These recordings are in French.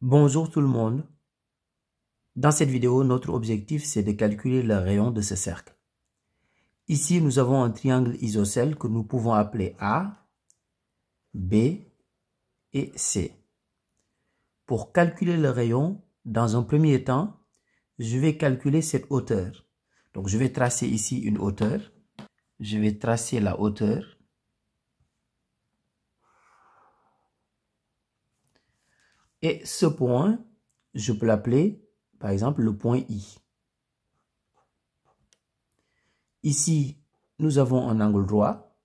Bonjour tout le monde. Dans cette vidéo, notre objectif c'est de calculer le rayon de ce cercle. Ici, nous avons un triangle isocèle que nous pouvons appeler A, B et C. Pour calculer le rayon, dans un premier temps, je vais calculer cette hauteur. Donc, je vais tracer ici une hauteur. Je vais tracer la hauteur. Et ce point, je peux l'appeler, par exemple, le point I. Ici, nous avons un angle droit.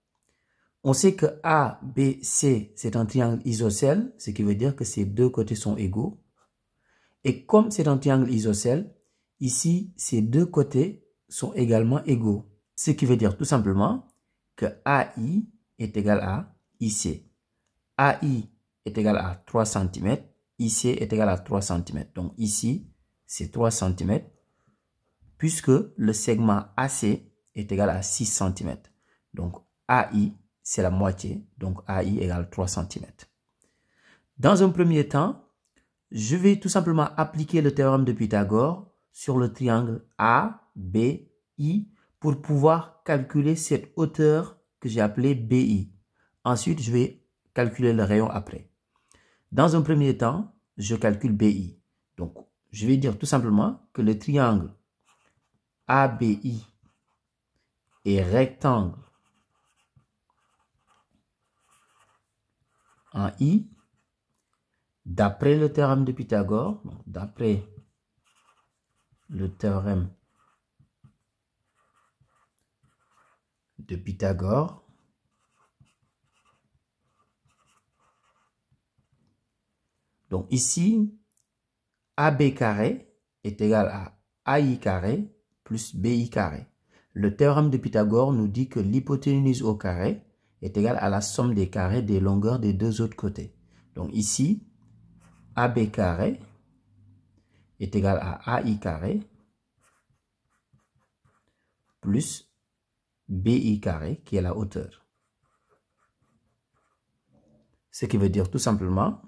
On sait que A, B, C, c'est un triangle isocèle, ce qui veut dire que ces deux côtés sont égaux. Et comme c'est un triangle isocèle, ici, ces deux côtés sont également égaux. Ce qui veut dire tout simplement que AI est égal à IC. AI est égal à 3 cm, IC est égal à 3 cm. Donc ici, c'est 3 cm, puisque le segment AC est égal à 6 cm. Donc AI, c'est la moitié, donc AI égale 3 cm. Dans un premier temps, je vais tout simplement appliquer le théorème de Pythagore sur le triangle ABI pour pouvoir calculer cette hauteur que j'ai appelée BI. Ensuite, je vais calculer le rayon après. Dans un premier temps, je calcule BI. Donc, je vais dire tout simplement que le triangle ABI est rectangle en I d'après le théorème de Pythagore. D'après le théorème de Pythagore, donc ici, AB carré est égal à AI carré plus BI carré. Le théorème de Pythagore nous dit que l'hypoténuse au carré est égale à la somme des carrés des longueurs des deux autres côtés. Donc ici, AB carré est égal à AI carré plus BI carré qui est la hauteur. Ce qui veut dire tout simplement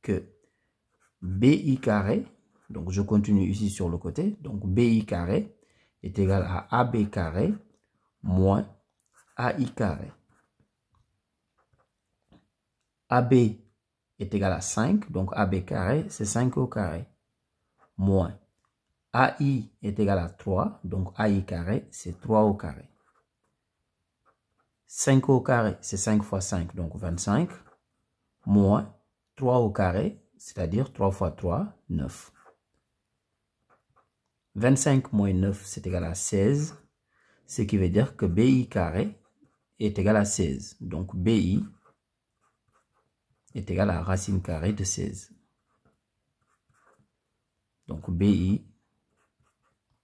que BI carré, donc je continue ici sur le côté, donc BI carré est égal à AB carré moins AI carré. AB est égal à 5, donc AB carré, c'est 5 au carré, moins AI est égal à 3, donc AI carré, c'est 3 au carré. 5 au carré, c'est 5 fois 5, donc 25, moins 3 au carré, c'est-à-dire 3 fois 3, 9. 25 moins 9, c'est égal à 16, ce qui veut dire que BI carré est égal à 16. Donc BI est égal à racine carrée de 16. Donc BI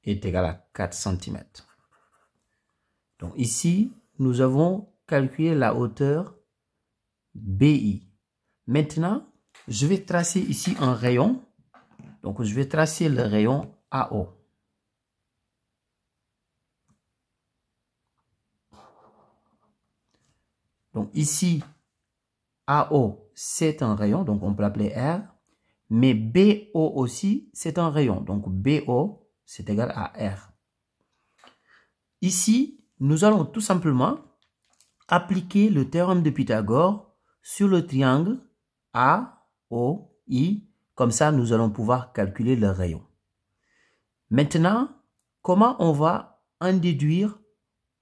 est égal à 4 cm. Donc ici, nous avons calculé la hauteur BI. Maintenant, je vais tracer ici un rayon. Donc je vais tracer le rayon AO. Donc ici, AO, c'est un rayon, donc on peut l'appeler R. Mais BO aussi, c'est un rayon. Donc BO, c'est égal à R. Ici, nous allons tout simplement appliquer le théorème de Pythagore sur le triangle AOI. Comme ça, nous allons pouvoir calculer le rayon. Maintenant, comment on va en déduire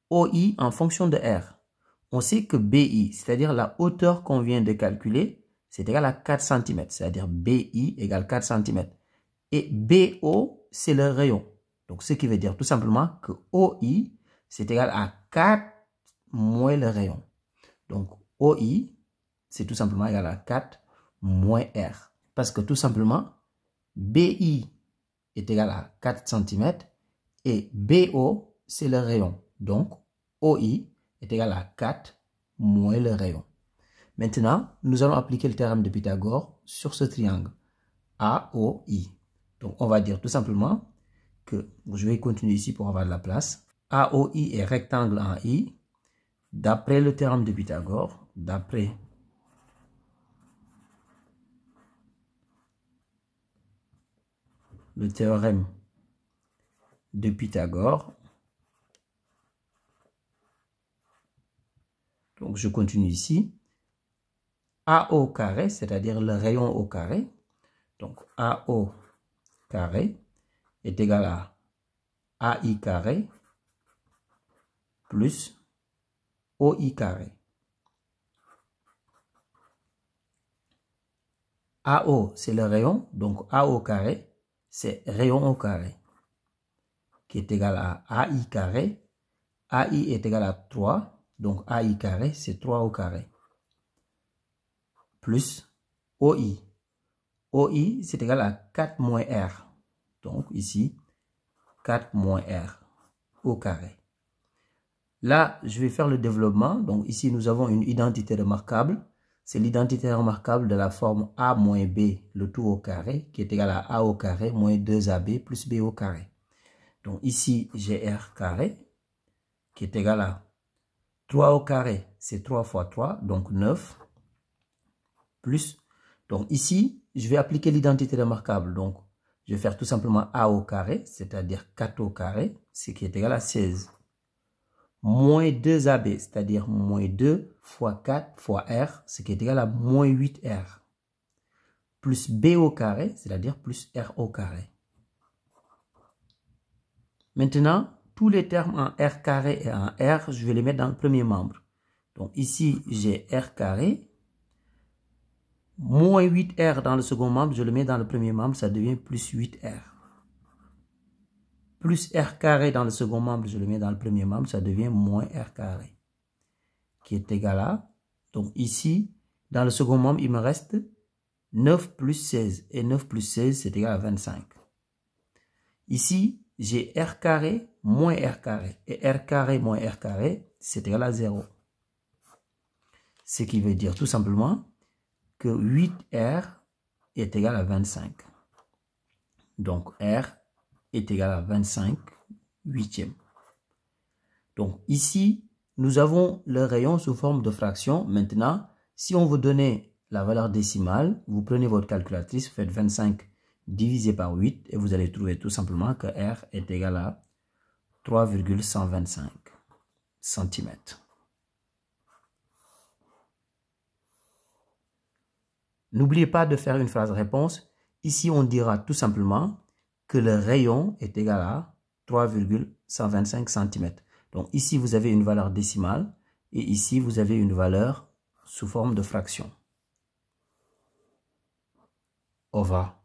OI en fonction de R? On sait que BI, c'est-à-dire la hauteur qu'on vient de calculer, c'est égal à 4 cm, c'est-à-dire BI égale 4 cm. Et BO, c'est le rayon. Donc, ce qui veut dire tout simplement que OI, c'est égal à 4 moins le rayon. Donc, OI, c'est tout simplement égal à 4 moins R. Parce que tout simplement, BI est égal à 4 cm et BO, c'est le rayon. Donc, OI est égal à 4 moins le rayon. Maintenant, nous allons appliquer le théorème de Pythagore sur ce triangle AOI. Donc, on va dire tout simplement que, je vais continuer ici pour avoir de la place, AOI est rectangle en I, d'après le théorème de Pythagore, d'après le théorème de Pythagore. Donc, je continue ici. A au carré, c'est-à-dire le rayon au carré. Donc, A au carré est égal à AI carré plus OI carré. AO, c'est le rayon, donc A au carré, c'est rayon au carré, qui est égal à AI carré. AI est égal à 3, donc AI carré, c'est 3 au carré. Plus OI. OI, c'est égal à 4 moins R. Donc ici, 4 moins R au carré. Là, je vais faire le développement. Donc ici, nous avons une identité remarquable. C'est l'identité remarquable de la forme A moins B, le tout au carré, qui est égal à A au carré moins 2AB plus B au carré. Donc ici, j'ai R carré, qui est égal à 3 au carré, c'est 3 fois 3, donc 9, plus. Donc ici, je vais appliquer l'identité remarquable. Donc, je vais faire tout simplement A au carré, c'est-à-dire 4 au carré, ce qui est égal à 16. Moins 2AB, c'est-à-dire moins 2 fois 4 fois R, ce qui est égal à moins 8R. Plus B au carré, c'est-à-dire plus R au carré. Maintenant, tous les termes en R carré et en R, je vais les mettre dans le premier membre. Donc ici, j'ai R carré. Moins 8R dans le second membre, je le mets dans le premier membre, ça devient plus 8R. Plus R carré dans le second membre, je le mets dans le premier membre, ça devient moins R carré. Qui est égal à, donc ici, dans le second membre, il me reste 9 plus 16. Et 9 plus 16, c'est égal à 25. Ici, j'ai R carré moins R carré. Et R carré moins R carré, c'est égal à 0. Ce qui veut dire tout simplement que 8R est égal à 25. Donc, R est égal à 25 huitièmes. Donc, ici, nous avons le rayon sous forme de fraction. Maintenant, si on vous donnait la valeur décimale, vous prenez votre calculatrice, vous faites 25 divisé par 8 et vous allez trouver tout simplement que R est égal à 3,125 cm. N'oubliez pas de faire une phrase réponse. Ici, on dira tout simplement que le rayon est égal à 3,125 cm. Donc ici, vous avez une valeur décimale et ici, vous avez une valeur sous forme de fraction. Au revoir.